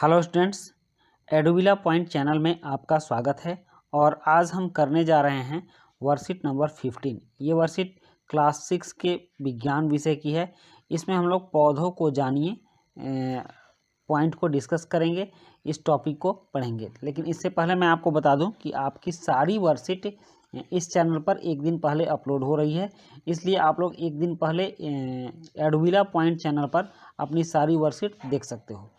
Hello students, एडुविला point channel में आपका स्वागत है। और आज हम करने जा रहे हैं वर्कशीट नंबर 15। ये वर्कशीट क्लास 6 के विज्ञान विषय की है। इसमें हम लोग पौधों को जानिए पॉइंट को डिस्कस करेंगे, इस टॉपिक को पढ़ेंगे। लेकिन इससे पहले मैं आपको बता दूं कि आपकी सारी वर्कशीट इस चैनल पर एक दिन पहले अपलोड हो रही है, इसलिए आप लोग एक दिन पहले एडुविला पॉइंट चैनल पर अपनी सारी वर्कशीट देख सकते हो।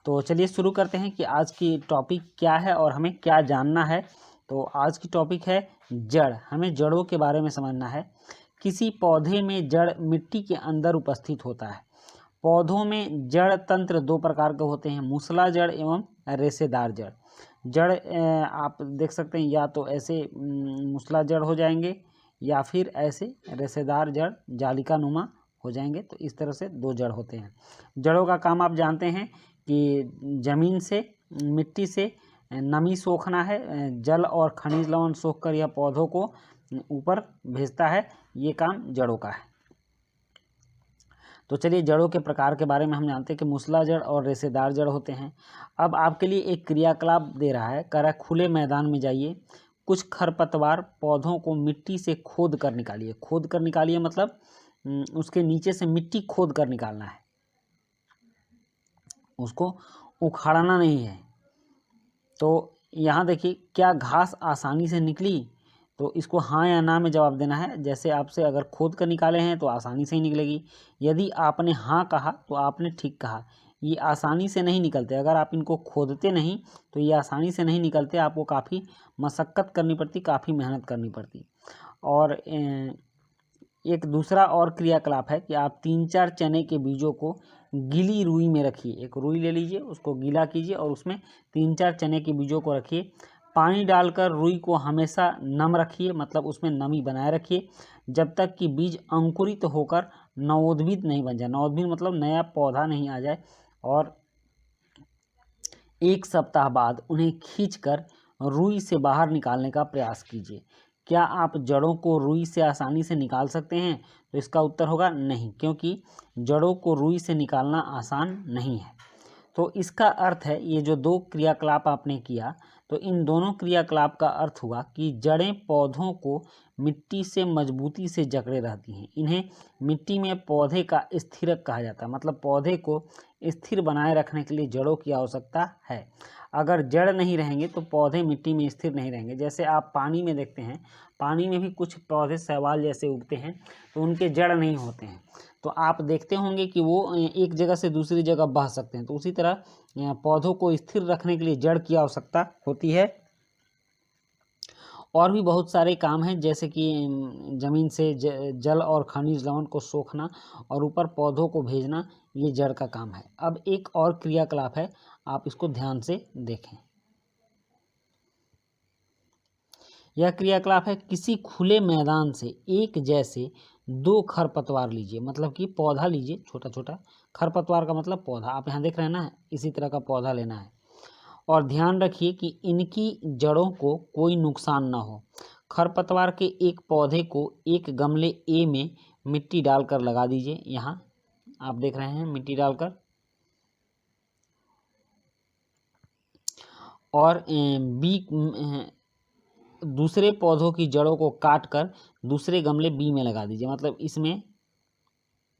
तो चलिए शुरू करते हैं कि आज की टॉपिक क्या है और हमें क्या जानना है। तो आज की टॉपिक है जड़। हमें जड़ों के बारे में समझना है। किसी पौधे में जड़ मिट्टी के अंदर उपस्थित होता है। पौधों में जड़ तंत्र दो प्रकार के होते हैं, मूसला जड़ एवं रेशेदार जड़। जड़ आप देख सकते हैं, या तो ऐसे मूसला जड़ हो जाएंगे या फिर ऐसे रेशेदार जड़ जालिका नुमा हो जाएंगे। तो इस तरह से दो जड़ होते हैं। जड़ों का काम आप जानते हैं कि जमीन से, मिट्टी से नमी सोखना है। जल और खनिज लवण सोख कर यह पौधों को ऊपर भेजता है। ये काम जड़ों का है। तो चलिए जड़ों के प्रकार के बारे में हम जानते हैं कि मूसला जड़ और रेशेदार जड़ होते हैं। अब आपके लिए एक क्रियाकलाप दे रहा है, कह रहा है खुले मैदान में जाइए, कुछ खरपतवार पौधों को मिट्टी से खोद कर निकालिए। खोद कर निकालिए मतलब उसके नीचे से मिट्टी खोद कर निकालना है, उसको उखाड़ना नहीं है। तो यहाँ देखिए, क्या घास आसानी से निकली? तो इसको हाँ या ना में जवाब देना है। जैसे आपसे अगर खोद कर निकाले हैं तो आसानी से ही निकलेगी। यदि आपने हाँ कहा तो आपने ठीक कहा। ये आसानी से नहीं निकलते। अगर आप इनको खोदते नहीं तो ये आसानी से नहीं निकलते, आपको काफ़ी मशक्क़त करनी पड़ती, काफ़ी मेहनत करनी पड़ती। और एक दूसरा और क्रियाकलाप है कि आप 3-4 चने के बीजों को गीली रुई में रखिए। एक रुई ले लीजिए, उसको गीला कीजिए और उसमें 3-4 चने के बीजों को रखिए। पानी डालकर रुई को हमेशा नम रखिए, मतलब उसमें नमी बनाए रखिए जब तक कि बीज अंकुरित होकर नवोद्भिद नहीं बन जाए। नवोद्भिद मतलब नया पौधा नहीं आ जाए। और 1 सप्ताह बाद उन्हें खींचकर रुई से बाहर निकालने का प्रयास कीजिए। क्या आप जड़ों को रुई से आसानी से निकाल सकते हैं? तो इसका उत्तर होगा नहीं, क्योंकि जड़ों को रुई से निकालना आसान नहीं है। तो इसका अर्थ है, ये जो दो क्रियाकलाप आपने किया, तो इन दोनों क्रियाकलाप का अर्थ हुआ कि जड़ें पौधों को मिट्टी से मजबूती से जकड़े रहती हैं। इन्हें मिट्टी में पौधे का स्थिरक कहा जाता है, मतलब पौधे को स्थिर बनाए रखने के लिए जड़ों की आवश्यकता है। अगर जड़ नहीं रहेंगे तो पौधे मिट्टी में स्थिर नहीं रहेंगे। जैसे आप पानी में देखते हैं, पानी में भी कुछ पौधे शैवाल जैसे उगते हैं, तो उनके जड़ नहीं होते हैं। तो आप देखते होंगे कि वो एक जगह से दूसरी जगह बह सकते हैं। तो उसी तरह पौधों को स्थिर रखने के लिए जड़ की आवश्यकता होती है। और भी बहुत सारे काम हैं, जैसे कि ज़मीन से जल और खनिज लवण को सोखना और ऊपर पौधों को भेजना, ये जड़ का काम है। अब एक और क्रियाकलाप है, आप इसको ध्यान से देखें। यह क्रियाकलाप है, किसी खुले मैदान से एक जैसे 2 खरपतवार लीजिए, मतलब कि पौधा लीजिए छोटा छोटा। खरपतवार का मतलब पौधा, आप यहाँ देख रहे हैं ना, इसी तरह का पौधा लेना है। और ध्यान रखिए कि इनकी जड़ों को कोई नुकसान ना हो। खरपतवार के एक पौधे को एक गमले ए में मिट्टी डालकर लगा दीजिए। यहाँ आप देख रहे हैं मिट्टी डालकर। और दूसरे पौधों की जड़ों को काटकर दूसरे गमले बी में लगा दीजिए। मतलब इसमें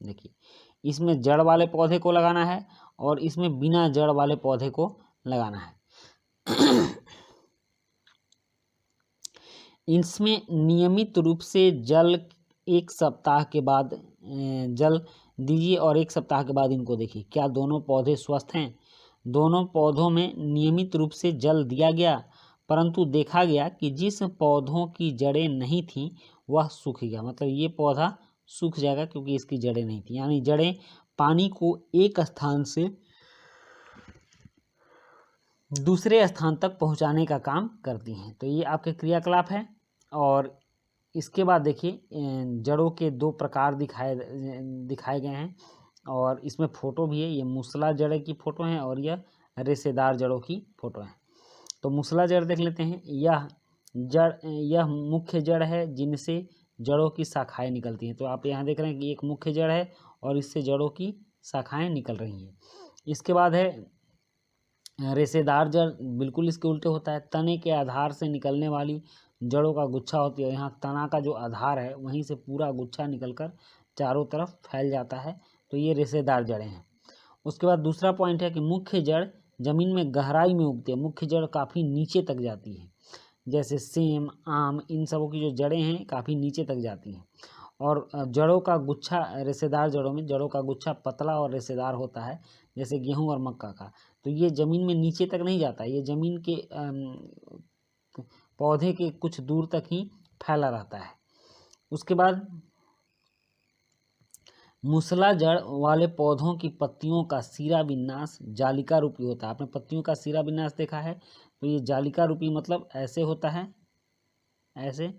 देखिए, इसमें जड़ वाले पौधे को लगाना है और इसमें बिना जड़ वाले पौधे को लगाना है। इसमें नियमित रूप से जल 1 सप्ताह के बाद जल दीजिए और 1 सप्ताह के बाद इनको देखिए, क्या दोनों पौधे स्वस्थ हैं। दोनों पौधों में नियमित रूप से जल दिया गया, परंतु देखा गया कि जिस पौधों की जड़ें नहीं थीं वह सूख गया। मतलब ये पौधा सूख जाएगा क्योंकि इसकी जड़ें नहीं थी। यानी जड़ें पानी को एक स्थान से दूसरे स्थान तक पहुंचाने का काम करती हैं। तो ये आपके क्रियाकलाप है। और इसके बाद देखिए, जड़ों के 2 प्रकार दिखाए गए हैं और इसमें फ़ोटो भी है। ये मूसला जड़ की फ़ोटो है और यह रेशेदार जड़ों की फ़ोटो है। तो मूसला जड़ देख लेते हैं। यह मुख्य जड़ है जिनसे जड़ों की शाखाएं निकलती हैं। तो आप यहाँ देख रहे हैं कि एक मुख्य जड़ है और इससे जड़ों की शाखाएं निकल रही हैं। इसके बाद है रेशेदार जड़ बिल्कुल इसके उल्टे होता है। तने के आधार से निकलने वाली जड़ों का गुच्छा होती है। यहाँ तना का जो आधार है वहीं से पूरा गुच्छा निकलकर चारों तरफ फैल जाता है, तो ये रेशेदार जड़ें हैं। उसके बाद दूसरा पॉइंट है कि मुख्य जड़ जमीन में गहराई में उगती है। मुख्य जड़ काफ़ी नीचे तक जाती है, जैसे सेम, आम, इन सबों की जो जड़ें हैं काफ़ी नीचे तक जाती हैं। और जड़ों का गुच्छा, रेशेदार जड़ों में जड़ों का गुच्छा पतला और रेशेदार होता है, जैसे गेहूं और मक्का का। तो ये ज़मीन में नीचे तक नहीं जाता, ये ज़मीन के पौधे के कुछ दूर तक ही फैला रहता है। उसके बाद मूसला जड़ वाले पौधों की पत्तियों का सिरा विन्यास जालिका रूपी होता है। आपने पत्तियों का सिरा विन्यास देखा है, तो ये जालिका रूपी मतलब ऐसे होता है, ऐसे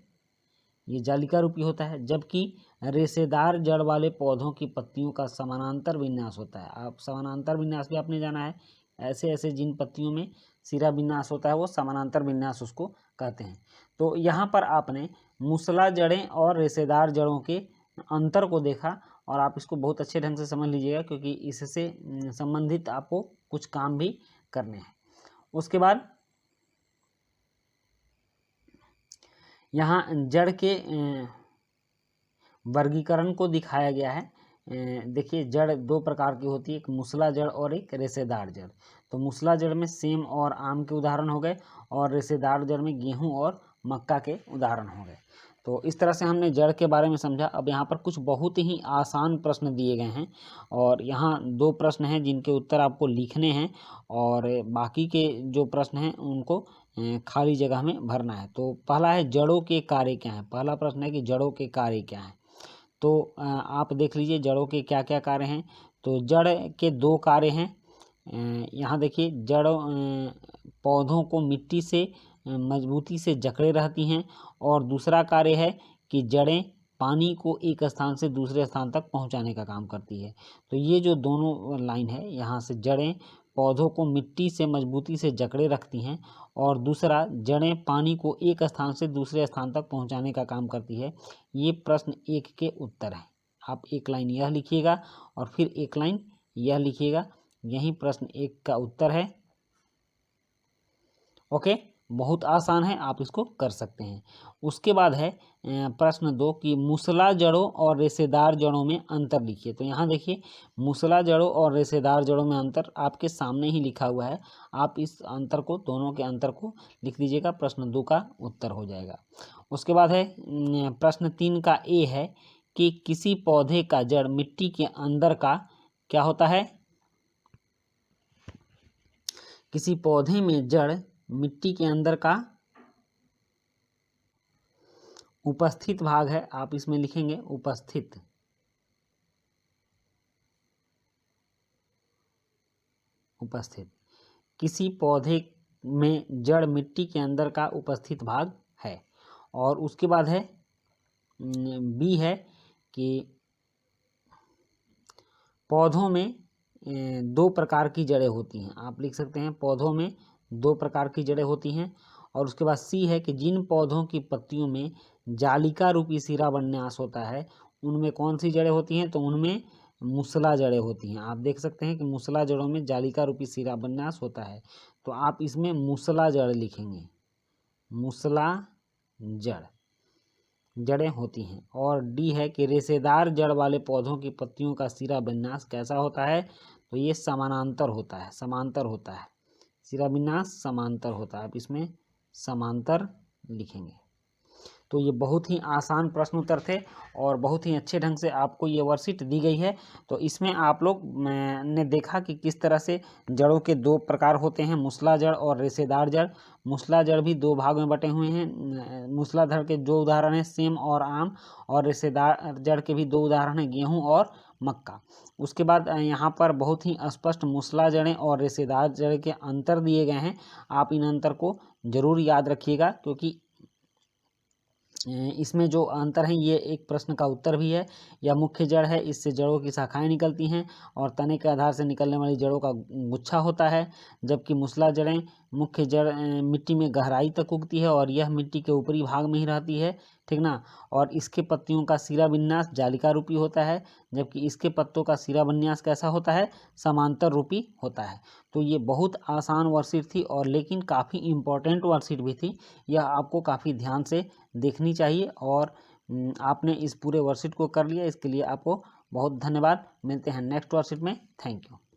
ये जालिका रूपी होता है। जबकि रेशेदार जड़ वाले पौधों की पत्तियों का समानांतर विन्यास होता है। आप समानांतर विन्यास भी आपने जाना है, ऐसे ऐसे जिन पत्तियों में सिरा विन्यास होता है वो समानांतर विन्यास उसको कहते हैं। तो यहाँ पर आपने मूसला जड़ें और रेशेदार जड़ों के अंतर को देखा, और आप इसको बहुत अच्छे ढंग से समझ लीजिएगा, क्योंकि इससे संबंधित आपको कुछ काम भी करने हैं। उसके बाद यहाँ जड़ के वर्गीकरण को दिखाया गया है। देखिए, जड़ दो प्रकार की होती है, एक मूसला जड़ और एक रेशेदार जड़। तो मूसला जड़ में सेम और आम के उदाहरण हो गए, और रेशेदार जड़ में गेहूं और मक्का के उदाहरण हो गए। तो इस तरह से हमने जड़ के बारे में समझा। अब यहाँ पर कुछ बहुत ही आसान प्रश्न दिए गए हैं, और यहाँ 2 प्रश्न हैं जिनके उत्तर आपको लिखने हैं, और बाकी के जो प्रश्न हैं उनको खाली जगह में भरना है। तो पहला है जड़ों के कार्य क्या हैं। पहला प्रश्न है कि जड़ों के कार्य क्या हैं। तो आप देख लीजिए जड़ों के क्या क्या कार्य हैं। तो जड़ के 2 कार्य हैं। यहाँ देखिए, जड़ों पौधों को मिट्टी से मजबूती से जकड़े रहती हैं, और दूसरा कार्य है कि जड़ें पानी को एक स्थान से दूसरे स्थान तक पहुंचाने का काम करती है। तो ये जो दोनों लाइन है, यहाँ से जड़ें पौधों को मिट्टी से मजबूती से जकड़े रखती हैं, और दूसरा जड़ें पानी को एक स्थान से दूसरे स्थान तक पहुंचाने का काम करती है। ये प्रश्न 1 के उत्तर हैं। आप एक लाइन यह लिखिएगा और फिर एक लाइन यह लिखिएगा, यही प्रश्न 1 का उत्तर है। ओके, बहुत आसान है, आप इसको कर सकते हैं। उसके बाद है प्रश्न 2 कि मूसला जड़ों और रेशेदार जड़ों में अंतर लिखिए। तो यहाँ देखिए, मूसला जड़ों और रेशेदार जड़ों में अंतर आपके सामने ही लिखा हुआ है। आप इस अंतर को, दोनों के अंतर को लिख दीजिएगा, प्रश्न 2 का उत्तर हो जाएगा। उसके बाद है प्रश्न 3 का ए है कि किसी पौधे का जड़ मिट्टी के अंदर का क्या होता है। किसी पौधे में जड़ मिट्टी के अंदर का उपस्थित भाग है। आप इसमें लिखेंगे उपस्थित। उपस्थित किसी पौधे में जड़ मिट्टी के अंदर का उपस्थित भाग है। और उसके बाद है बी है कि पौधों में 2 प्रकार की जड़ें होती हैं। आप लिख सकते हैं पौधों में 2 प्रकार की जड़ें होती हैं। और उसके बाद सी है कि जिन पौधों की पत्तियों में जालिका रूपी सिरा विन्यास होता है, उनमें कौन सी जड़ें होती हैं। तो उनमें मूसला जड़ें होती हैं। आप देख सकते हैं कि मूसला जड़ों में जालिका रूपी सिरा विन्यास होता है, तो आप इसमें मूसला जड़ लिखेंगे। मूसला जड़ें होती हैं। और डी है कि रेशेदार जड़ वाले पौधों की पत्तियों का सिरा विन्यास कैसा होता है। तो ये समानांतर होता है, समांतर होता है। सिरा विन्यास समांतर होता है, आप इसमें समांतर लिखेंगे। तो ये बहुत ही आसान प्रश्न उत्तर थे, और बहुत ही अच्छे ढंग से आपको ये वर्कशीट दी गई है। तो इसमें आप लोग ने देखा कि किस तरह से जड़ों के 2 प्रकार होते हैं, मूसला जड़ और रेशेदार जड़। मूसला जड़ भी 2 भाग में बटे हुए हैं। मूसला जड़ के 2 उदाहरण हैं, सेम और आम, और रेशेदार जड़ के भी 2 उदाहरण हैं, गेहूँ और मक्का। उसके बाद यहाँ पर बहुत ही स्पष्ट मूसला जड़ें और रेशेदार जड़ के अंतर दिए गए हैं। आप इन अंतर को जरूर याद रखिएगा, क्योंकि इसमें जो अंतर है ये एक प्रश्न का उत्तर भी है। यह मुख्य जड़ है, इससे जड़ों की शाखाएं निकलती हैं, और तने के आधार से निकलने वाली जड़ों का गुच्छा होता है। जबकि मूसला जड़ें, मुख्य जड़ मिट्टी में गहराई तक उगती है, और यह मिट्टी के ऊपरी भाग में ही रहती है। ठीक ना। और इसके पत्तियों का सिरा विन्यास जालिका रूपी होता है, जबकि इसके पत्तों का सिरा विन्यास कैसा होता है, समांतर रूपी होता है। तो ये बहुत आसान वर्कशीट थी और लेकिन काफ़ी इम्पोर्टेंट वर्कशीट भी थी। यह आपको काफ़ी ध्यान से देखनी चाहिए और आपने इस पूरे वर्कशीट को कर लिया, इसके लिए आपको बहुत धन्यवाद। मिलते हैं नेक्स्ट वर्कशीट में। Thank you.